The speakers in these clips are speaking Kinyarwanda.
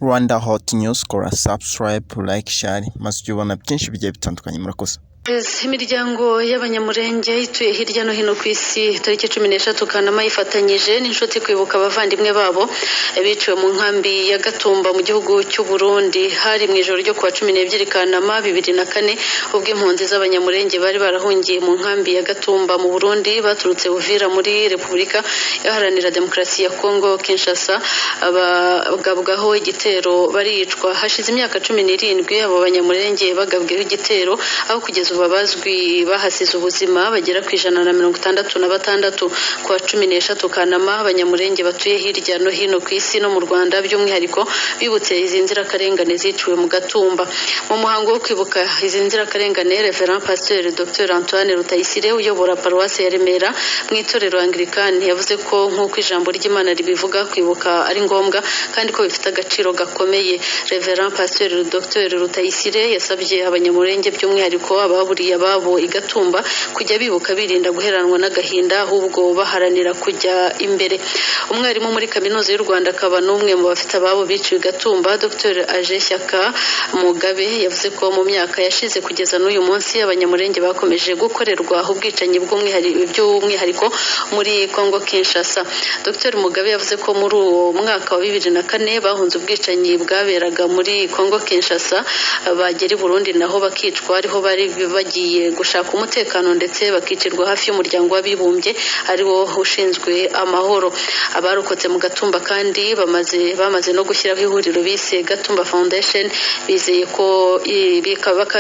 Rwanda Hot News, kora subscribe, like, share, maze ujye ubona byinshi bigiye bitandukanye. Murakoze. Imiryango y'abanyamurenge ituye hirya no hino ku isi tariki 13 Kanama ifatanyije n'inshuti kwibuka abavandimwe babo biciwe mu nkambi ya Gatumba mu gihugu cy'u Burundi hari mu ijoro ryo kuwa 12 Kanama 2004 ubwo impunzi z'abanyamurenge bari barahungiye mu nkambi ya Gatumba mu Burundi baturutse Uvira muri Repubulika Iharanira Demokarasi ya Kongo Kinshasa abagabwaho igitero baricwa. Hashize imyaka 17 abo banyamurenge bagabweho igitero aho kugeza babazwi bahasize ubuzima bagera ku 166 kwa 13 Kanama. Abanyamurenge batuye hirya no hino ku isi no mu Rwanda by'umwihariko bibutse izi nzirakarengane ziciwe mu Gatumba. Mu muhango wo kwibuka izi nzirakarengane, Reverend Pasteur Dr Antoine Rutayisire uyobora paruwasi ya Remera mu itorero Anglikani yavuze ko nk'uko ijambo ry'Imana ribivuga kwibuka ari ngombwa kandi ko bifite agaciro gakomeye. Reverend Pasteur Dr Rutayisire yasabye abanyamurenge by'umwihariko ababuriye ababo igatumba kujya bibuka birinda guheranwa n'agahinda ahubwo baharanira kujya imbere. Umwarimu muri kaminuza y'u Rwanda akaba n'umwe mu bafite ababo biciwe Gatumba, Dr Aje Shyaka Mugabe yavuze ko mu myaka yashize kugeza n'uyu munsi abanyamurenge bakomeje gukorerwa ubwicanyi by'umwihariko muri Kongo Kinshasa. Dr Mugabe yavuze ko muri uwo mwaka wa 2004 bahunze ubwicanyi bwaberaga muri Kongo Kinshasa bagera i Burundi naho bakicwa ariho bari bagiye gushaka umutekano ndetse bakicirwa hafi y'umuryango w'abibumbye ari wo ushinzwe amahoro. Abarokotse mu Gatumba kandi bamaze no gushyiraho ihuriro bise Gatumba Foundation bizeye ko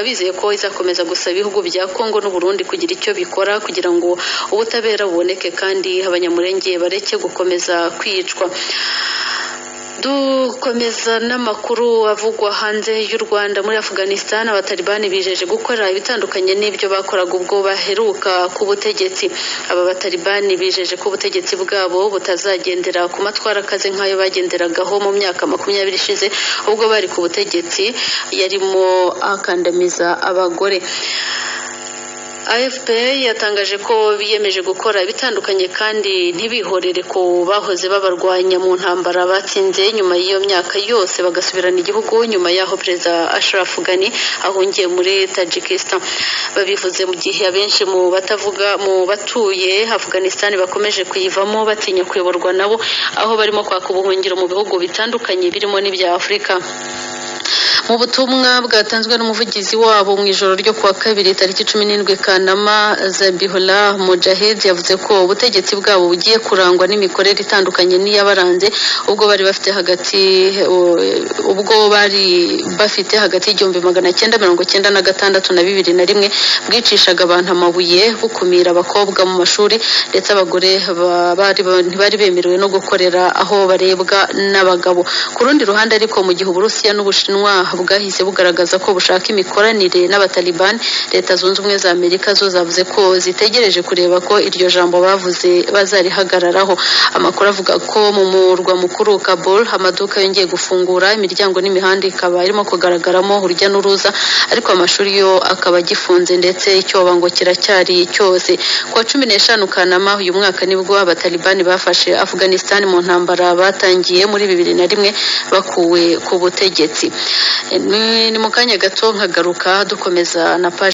bizeye ko izakomeza gusaba ibihugu bya Kongo n'u Burundi kugira icyo bikora kugira ngo ubutabera buboneke kandi abanyamurenge bareke gukomeza kwicwa. Dukomeza n'amakuru avugwa hanze y'u Rwanda. Muri Afghanistan abatalibani bijeje gukora ibitandukanye n'ibyo bakoraga ubwo baheruka ku butegetsi. Aba batalibani bijeje ko ubutegetsi bwabo butazagendera ku matwara akaze nk'ayo bagenderagaho mu myaka 20 ishize ubwo bari ku butegetsi yarimo akandamiza abagore. AFP yatangaje ko biyemeje gukora bitandukanye kandi ntibihorere ko bahoze babarwanya mu ntambara batsinze nyuma y'iyo myaka yose bagasubirana igihugu nyuma yaho Perezida Ashraf Ghani ahungiye muri Tajikistan. Babivuze mu gihe abenshi mu batuye Afghanistan bakomeje kuyivamo batinya kuyoborwa nabo aho barimo kwaka ubuhungiro mu bihugu bitandukanye birimo n'ibya Afurika. Mu butumwa bwatanzwe n'umuvugizi wabo mu ijoro ryo kuwa 2 tariki 17 Kanama, Zabihullah Mujahid yavuze ko ubutegetsi bwabo bugiye kurangwa n'imikorere itandukanye n'iyabaranze ubwo bari bafite hagati y'igihumbi 1996 na 2001 bwicishaga abantu amabuye bukumira abakobwa mu mashuri ndetse abagore bari bemerewe no gukorera aho barebwa n'abagabo. Ku rundi ruhande ariko mu gihe Uburusiya n'Ubushinwa bwahise bugaragaza ko bushaka imikoranire n'abatalibani, Leta Zunze Ubumwe za Amerika zo zavuze ko zitegereje kureba ko iryo jambo bavuze bazarihagararaho. Amakuru avuga ko mu murwa mukuru Kabul amaduka yongeye gufungura imiryango n'imihanda ikaba irimo kugaragaramo urujya n'uruza ariko amashuri yo akaba gifunze ndetse icyoba ngo kiracyari cyose. Kuwa 15 Kanama uyu mwaka nibwo abatalibani bafashe Afghanistan mu ntambara batangiye muri 2001 bakuwe ku butegetsi. Ni mu kanya gato nkagaruka dukomeza na